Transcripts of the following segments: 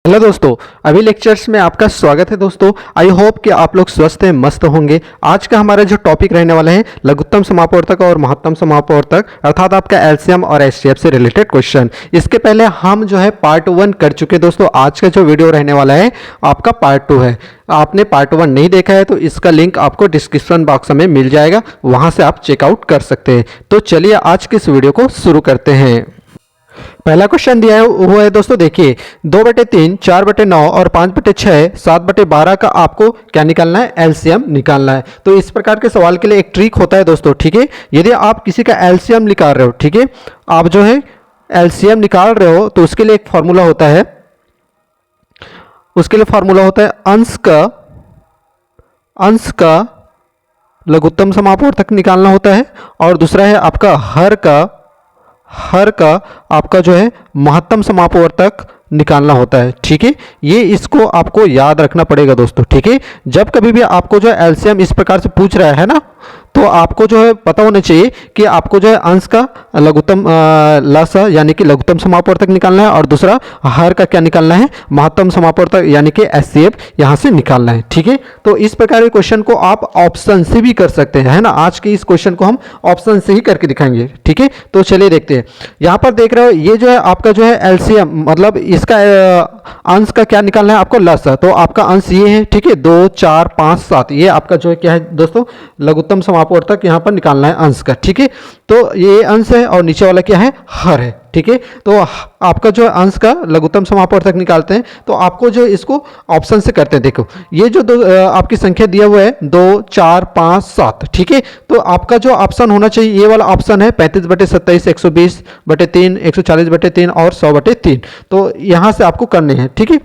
Hello दोस्तों, अभी lectures में आपका स्वागत है। दोस्तों आई होप कि आप लोग स्वस्थ हैं, मस्त होंगे। आज का हमारा जो टॉपिक रहने वाला है लघुत्तम समापवर्तक और महत्तम समापवर्तक, अर्थात आपका एलसीएम और एचसीएफ से रिलेटेड क्वेश्चन। इसके पहले हम जो है पार्ट 1 कर चुके दोस्तों। आज का जो वीडियो रहने वाला है आपका पार्ट 2 है। आपने पार्ट 1 नहीं देखा है तो इसका लिंक आपको डिस्क्रिप्शन बॉक्स में मिल जाएगा, वहां से आप चेकआउट कर सकते हैं। तो चलिए आज के इस वीडियो को शुरू करते हैं। पहला क्वेश्चन दिया है वो है दोस्तों, देखिए 2/3, 4/9 और 5/6, 7/12 का आपको क्या निकालना है, एलसीएम निकालना है। तो इस प्रकार के सवाल के लिए एक ट्रिक होता है दोस्तों, ठीक है। यदि आप किसी का एलसीएम निकाल रहे हो, ठीक है, आप जो है एलसीएम निकाल रहे हो तो उसके लिए एक फॉर्मूला होता है, अंश का लघुत्तम समापवर्तक निकालना होता है, और दूसरा है आपका हर का आपका जो है महत्तम समापवर्तक निकालना होता है, ठीक है। ये इसको आपको याद रखना पड़ेगा दोस्तों, ठीक है। जब कभी भी आपको जो है एलसीएम इस प्रकार से पूछ रहा है ना, तो आपको जो है पता होना चाहिए कि आपको जो है अंश का लघुत्तम लसा यानी कि लघुत्तम समापवर्तक निकालना है, और दूसरा हर का क्या निकालना है, महत्तम समापवर्तक यानी कि एचसीएफ यहाँ से निकालना है, ठीक है। तो इस प्रकार के क्वेश्चन को आप ऑप्शन से भी कर सकते हैं, है ना। आज के इस क्वेश्चन को हम ऑप्शन से ही करके दिखाएंगे, ठीक है। तो चलिए देखते हैं। यहाँ पर देख रहे हो ये जो है आपका जो है एलसीएम, मतलब इसका अंश का क्या निकालना है आपको, लसा। तो आपका अंश ये है, ठीक है, 2, 4, 5, 7, ये आपका जो है क्या है दोस्तों, लघुत्तम समापवर्तक यहाँ पर निकालना है अंश का, ठीक है। तो ये अंश है और नीचे वाला क्या है, हर है, ठीक है। तो आपका जो अंश का लघुत्तम समापवर्तक निकालते हैं तो आपको जो इसको ऑप्शन से करते हैं। देखो ये जो दो आपकी संख्या दिया हुआ है 2, 4, 5, 7, ठीक है। तो आपका जो ऑप्शन होना चाहिए ये वाला ऑप्शन है 35/27, 120/3, 140/3 और 100/3। तो यहाँ से आपको करने हैं, ठीक है।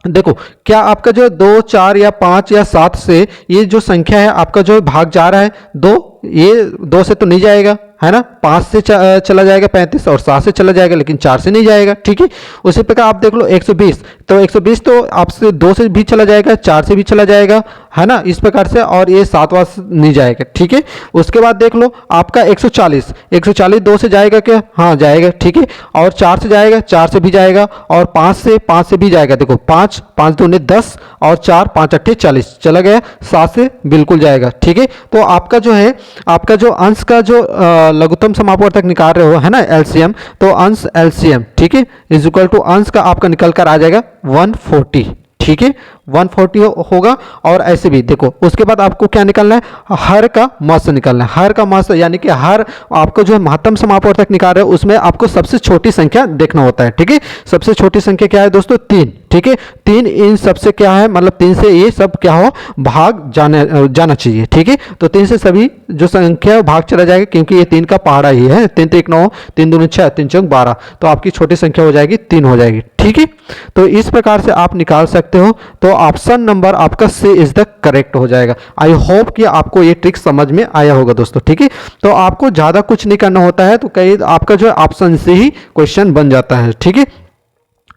देखो क्या आपका जो 2, 4 या 5 या 7 से ये जो संख्या है आपका जो भाग जा रहा है 2, ये 2 से तो नहीं जाएगा, है ना। 5 से चला जाएगा 35, और 7 से चला जाएगा, लेकिन 4 से नहीं जाएगा, ठीक है। उसी प्रकार आप देख लो 120, तो 120 तो आपसे 2 से भी चला जाएगा, 4 से भी चला जाएगा, है ना, इस प्रकार से, और ये 7वां नहीं जाएगा, ठीक है। उसके बाद देख लो आपका 140 2 से जाएगा क्या, हाँ जाएगा, ठीक है। और 4 से जाएगा, 4 से भी जाएगा, और 5 से भी जाएगा। देखो 5 दूने 10 और 4 5 8 40 चला गया, 7 से बिल्कुल जाएगा, ठीक है। तो आपका जो है आपका जो अंश का जो लघुत्तम समापवर्तक निकाल रहे हो, है ना, एलसीएम, तो अंश एलसीएम, ठीक है, इज इक्वल टू अंश का आपका निकल कर आ जाएगा 140, ठीक है, 140 होगा। और ऐसे भी देखो उसके बाद आपको क्या निकालना है, हर का मस निकालना है। हर का मस यानी कि हर आपको जो है महत्तम समापवर्तक निकाल रहे हो उसमें आपको सबसे छोटी संख्या देखना होता है, ठीक है। सबसे छोटी संख्या क्या है दोस्तों, 3, ठीक है। 3 इन सबसे क्या है, मतलब 3 से ये सब क्या हो, भाग जाना चाहिए, ठीक है। तो 3 से सभी जो संख्या है भाग चला जाएगा, क्योंकि ये 3 का पहाड़ा ही है। 3 3 9, 3 दूनी 6, 3 चौक 12, तो आपकी छोटी संख्या हो जाएगी 3 हो जाएगी, ठीक है। तो इस प्रकार से आप निकाल सकते हो। तो ऑप्शन नंबर आपका सी इज द करेक्ट हो जाएगा। आई होप कि आपको ये ट्रिक समझ में आया होगा दोस्तों, ठीक है। तो आपको ज़्यादा कुछ नहीं करना होता है, तो कई आपका जो है ऑप्शन से ही क्वेश्चन बन जाता है, ठीक है।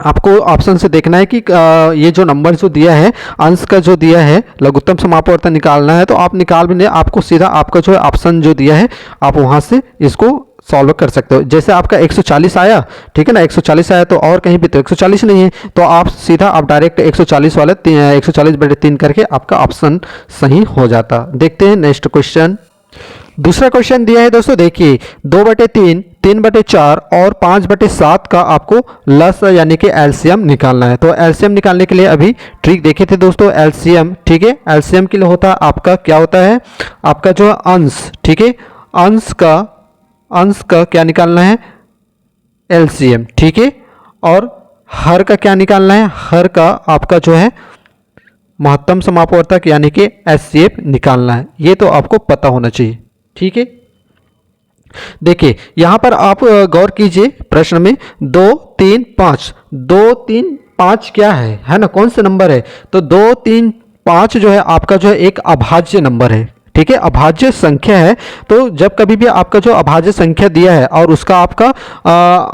आपको ऑप्शन से देखना है कि ये जो नंबर जो दिया है, अंश का जो दिया है लघुत्तम समापवर्तक निकालना है, तो आप निकाल भी नहीं, आपको सीधा आपका जो है ऑप्शन जो दिया है आप वहाँ से इसको सॉल्व कर सकते हो। जैसे आपका 140 आया, ठीक है ना, 140 आया, तो और कहीं भी तो 140 नहीं है, तो आप सीधा आप डायरेक्ट 140 वाले 140/3 करके आपका ऑप्शन सही हो जाता। देखते हैं नेक्स्ट क्वेश्चन। दूसरा क्वेश्चन दिया है दोस्तों, देखिए 2/3, 3/4 और 5/7 का आपको लस यानी कि एलसीएम निकालना है। तो एलसीएम निकालने के लिए अभी ट्रिक देखे थे दोस्तों, एलसीएम, ठीक है। एलसीएम के लिए होता है आपका क्या होता है, आपका जो अंश, ठीक है, अंश का क्या निकालना है, एलसीएम, ठीक है। और हर का क्या निकालना है, हर का आपका जो है महत्तम समापवर्तक यानी कि एचसीएफ निकालना है। ये तो आपको पता होना चाहिए, ठीक है। देखिए यहां पर आप गौर कीजिए प्रश्न में 2 3 5, 2 3 5 क्या है ना, कौन सा नंबर है, तो 2 3 5 जो है आपका जो है एक अभाज्य नंबर है, ठीक है, अभाज्य संख्या है। तो जब कभी भी आपका जो अभाज्य संख्या दिया है और उसका आपका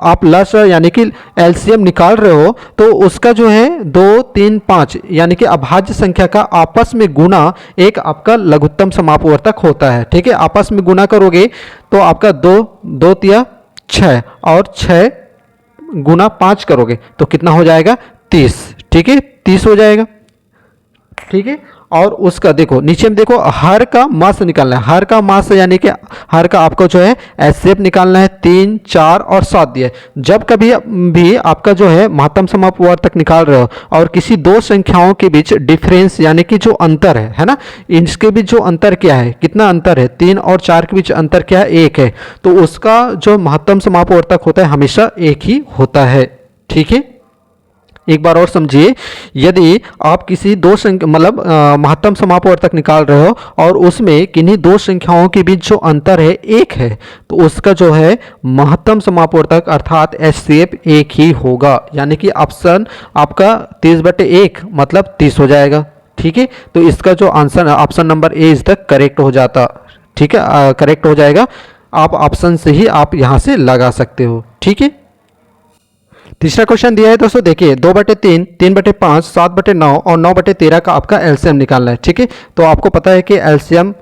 आप लस यानी कि एलसीएम निकाल रहे हो, तो उसका जो है 2 3 5 यानी कि अभाज्य संख्या का आपस में गुणा एक आपका लघुत्तम समापवर्तक होता है, ठीक है। आपस में गुणा करोगे तो आपका 2 2 तिया 6 और 6 गुना 5 करोगे तो कितना हो जाएगा, 30, ठीक है, 30 हो जाएगा, ठीक है। और उसका देखो नीचे में देखो हर का मास निकालना है, हर का मास यानी कि हर का आपको जो है एचसीएफ निकालना है। 3, 4 और 7 दिया है। जब कभी भी आपका जो है महत्तम समापवर्तक निकाल रहे हो और किसी दो संख्याओं के बीच डिफरेंस यानी कि जो अंतर है ना, इसके बीच जो अंतर क्या है, कितना अंतर है, 3 और 4 के बीच अंतर क्या है, 1 है, तो उसका जो महत्तम समापवर्तक होता है हमेशा 1 ही होता है, ठीक है। एक बार और समझिए, यदि आप किसी दो संख्या मतलब महत्तम समापवर्तक निकाल रहे हो और उसमें किन्हीं दो संख्याओं के बीच जो अंतर है 1 है, तो उसका जो है महत्तम समापवर्तक अर्थात एचसीएफ 1 ही होगा, यानी कि ऑप्शन आपका 30/1 मतलब 30 हो जाएगा, ठीक है। तो इसका जो answer option number A is the correct हो जाता, ठीक है, करेक्ट हो जाएगा। आप ऑप्शन से ही आप यहाँ से लगा सकते हो, ठीक है। तीसरा क्वेश्चन दिया है दोस्तों, देखिए 2/3, 3/5, 7/9 और 9/13 का आपका एलसीएम निकालना है, ठीक है। तो आपको पता है कि एलसीएम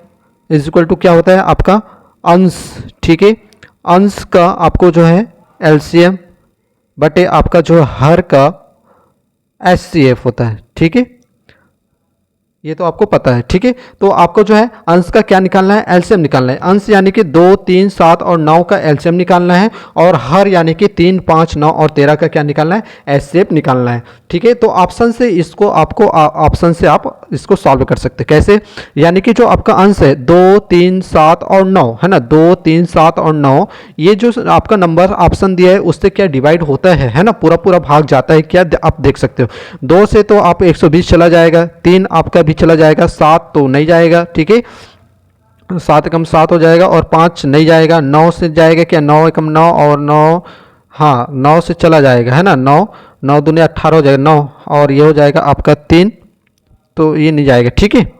इज इक्वल टू क्या होता है, आपका अंश, ठीक है। अंश का आपको जो है एलसीएम बटे आपका जो हर का एचसीएफ होता है, ठीक है, ये तो आपको पता है, ठीक है। तो आपको जो है अंश का क्या निकालना है, एलसीएम निकालना है। अंश यानी कि 2, 3, 7 और 9 का एलसीएम निकालना है, और हर यानी कि 3, 5, 9 और 13 का क्या निकालना है, एचसीएफ निकालना है, ठीक है। तो ऑप्शन से इसको आपको ऑप्शन से आप इसको सॉल्व कर सकते हैं। कैसे, यानी कि जो आपका अंश है 2, 3, 7 और 9 है ना, 2, 3, 7 और 9, ये जो आपका नंबर ऑप्शन दिया है उससे क्या डिवाइड होता है ना, पूरा पूरा भाग जाता है, क्या आप देख सकते हो। 2 से तो आप 120 चला जाएगा, 3 आपका भी चला जाएगा, 7 तो नहीं जाएगा, ठीक है, 7 एकम 7 हो जाएगा, और 5 नहीं जाएगा, 9 से जाएगा क्या, 9 एकम 9 और 9, हाँ 9 से चला जाएगा है ना, 9, 9 दूनी 18 हो जाएगा, 9 और ये हो जाएगा आपका 3, तो ये नहीं जाएगा, ठीक है।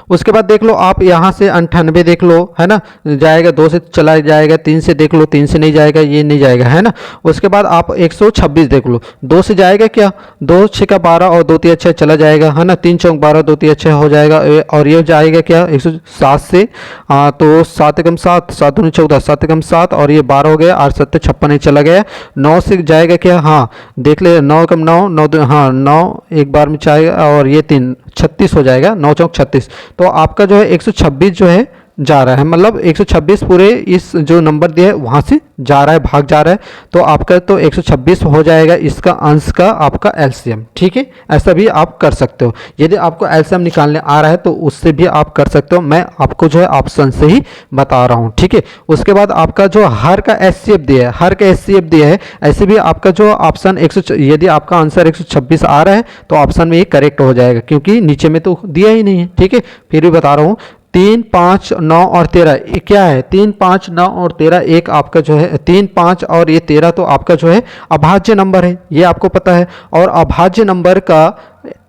उसके बाद देख लो आप यहाँ से 98 देख लो है ना, जाएगा, 2 से चला जाएगा, 3 से देख लो, 3 से नहीं जाएगा, ये नहीं जाएगा है ना। उसके बाद आप 126 देख लो, 2 से जाएगा क्या, 2 6 का 12 और 2 3 6 चला जाएगा है ना, 3 चौक 12 2 3 6 हो जाएगा, और ये जाएगा क्या 107 से, तो 7 एकम 7, 7 दूनी 14, 7 एकम 7 और ये 12 हो गया, 8 7 56 चला गया। 9 से जाएगा क्या, हाँ देख ले, 9 एकम 9, 9 हाँ 9 एक बार में जाएगा, और ये 3 36 हो जाएगा, 9 चौक 36, तो आपका जो है 126 जो है जा रहा है, मतलब 126 पूरे इस जो नंबर दिया है वहाँ से जा रहा है, भाग जा रहा है, तो आपका तो 126 हो जाएगा इसका अंश का आपका एलसीएम, ठीक है। ऐसा भी आप कर सकते हो, यदि आपको एलसीएम निकालने आ रहा है तो उससे भी आप कर सकते हो, मैं आपको जो है ऑप्शन से ही बता रहा हूँ, ठीक है। उसके बाद आपका जो हर का एचसीएफ दिया है, हर का एचसीएफ दिया है, ऐसे भी आपका जो ऑप्शन यदि आपका आंसर 126 आ रहा है तो ऑप्शन में ये करेक्ट हो जाएगा, क्योंकि नीचे में तो दिया ही नहीं है, ठीक है। फिर भी बता रहा हूँ, 3, 5, 9 और 13 क्या है, 3, 5, 9 और 13 एक आपका जो है 3, 5 और ये 13 तो आपका जो है अभाज्य नंबर है, ये आपको पता है। और अभाज्य नंबर का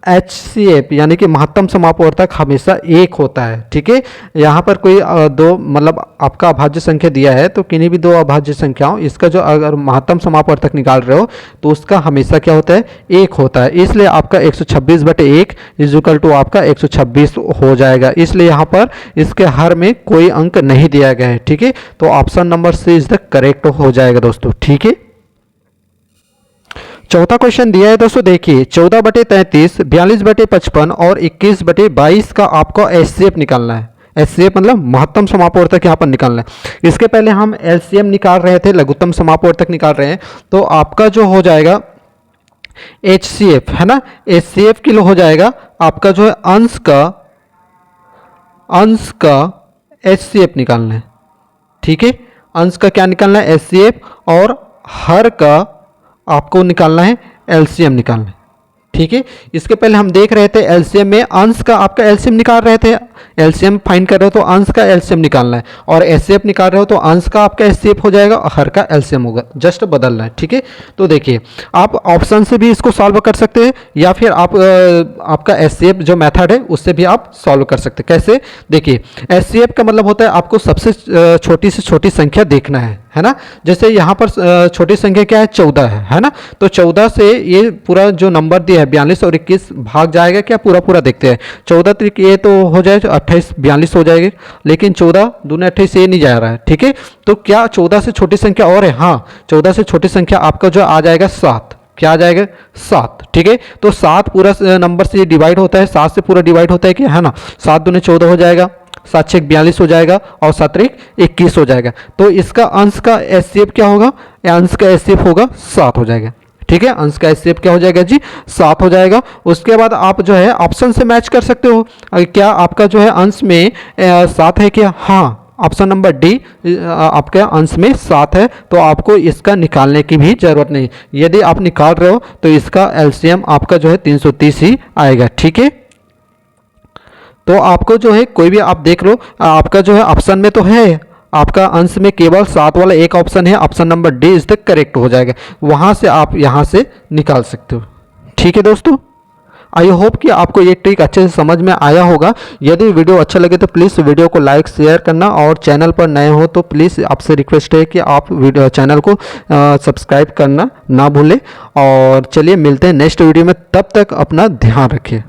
एचसीएफ यानी कि महत्तम समापवर्तक हमेशा 1 होता है, ठीक है। यहाँ पर कोई दो मतलब आपका अभाज्य संख्या दिया है, तो किन्हीं भी दो अभाज्य संख्याओं इसका जो अगर महत्तम समापवर्तक निकाल रहे हो तो उसका हमेशा क्या होता है, 1 होता है, इसलिए आपका 126/1 इज इक्वल टू आपका 126 हो जाएगा। इसलिए यहाँ पर इसके हर में कोई अंक नहीं दिया गया है, ठीक है। तो option number C is the correct हो जाएगा दोस्तों, ठीक है। चौथा क्वेश्चन दिया है दोस्तों, देखिए 14/33, 42/55 और 21/22 का आपको एचसीएफ निकालना है। एचसीएफ मतलब महत्तम समापवर्तक यहाँ पर निकालना है। इसके पहले हम एलसीएम निकाल रहे थे, लघुत्तम समापवर्तक निकाल रहे हैं, तो आपका जो हो जाएगा एचसीएफ है ना, एचसीएफ किलो हो जाएगा आपका जो है अंश का एचसीएफ निकालना है, ठीक है। अंश का क्या निकालना है, एचसीएफ, और हर का आपको निकालना है एलसीएम निकालना है, ठीक है। इसके पहले हम देख रहे थे एलसीएम में अंश का आपका एलसीएम निकाल रहे थे, एलसीएम फाइंड कर रहे हो तो अंश का एलसीएम निकालना है, और एचसीएफ निकाल रहे हो तो अंश का आपका एचसीएफ हो जाएगा और हर का एलसीएम होगा, जस्ट बदलना है, ठीक है। तो देखिए आप ऑप्शन से भी इसको सॉल्व कर सकते हैं, या फिर आप आपका एचसीएफ जो मेथड है उससे भी आप सॉल्व कर सकते हैं। कैसे, देखिए एचसीएफ का मतलब होता है आपको सबसे छोटी से छोटी संख्या देखना है ना। जैसे यहाँ पर छोटी संख्या क्या है, 14 है ना, तो 14 से ये पूरा जो नंबर दिया है 42 और 21 भाग जाएगा क्या, पूरा पूरा देखते हैं, 14 तक ये तो हो जाए 28 42 हो जाएगी, लेकिन 14 दूनी 28 ये नहीं जा रहा है, ठीक है। तो क्या 14 से छोटी संख्या और है, हाँ 14 से छोटी संख्या आपका जो आ जाएगा 7, क्या आ जाएगा 7। ठीक है, तो 7 पूरा नंबर से डिवाइड होता है, 7 से पूरा डिवाइड होता है कि है ना, 7 दूनी 14 हो जाएगा, 7 6 42 हो जाएगा और 7 3 21 हो जाएगा। तो इसका अंश का एचसीएफ क्या होगा, अंश का एचसीएफ होगा 7 हो जाएगा। ठीक है, अंश का एचसीएफ क्या हो जाएगा जी 7 हो जाएगा। उसके बाद आप जो है ऑप्शन से मैच कर सकते हो, क्या आपका जो है अंश में 7 है क्या, हाँ ऑप्शन नंबर डी आपके अंश में 7 है, तो आपको इसका निकालने की भी जरूरत नहीं। यदि आप निकाल रहे हो तो इसका एलसीएम आपका जो है 330 ही आएगा। ठीक है, तो आपको जो है कोई भी आप देख लो, आपका जो है ऑप्शन में तो है, आपका अंश में केवल 7 वाला एक ऑप्शन है, option number D is the correct हो जाएगा, वहाँ से आप यहाँ से निकाल सकते हो। ठीक है दोस्तों, आई होप कि आपको ये ट्रिक अच्छे से समझ में आया होगा। यदि वीडियो अच्छा लगे तो प्लीज़ वीडियो को लाइक शेयर करना, और चैनल पर नए हो तो प्लीज़ आपसे रिक्वेस्ट है कि आप वीडियो चैनल को सब्सक्राइब करना ना भूलें। और चलिए मिलते हैं नेक्स्ट वीडियो में, तब तक अपना ध्यान रखिए।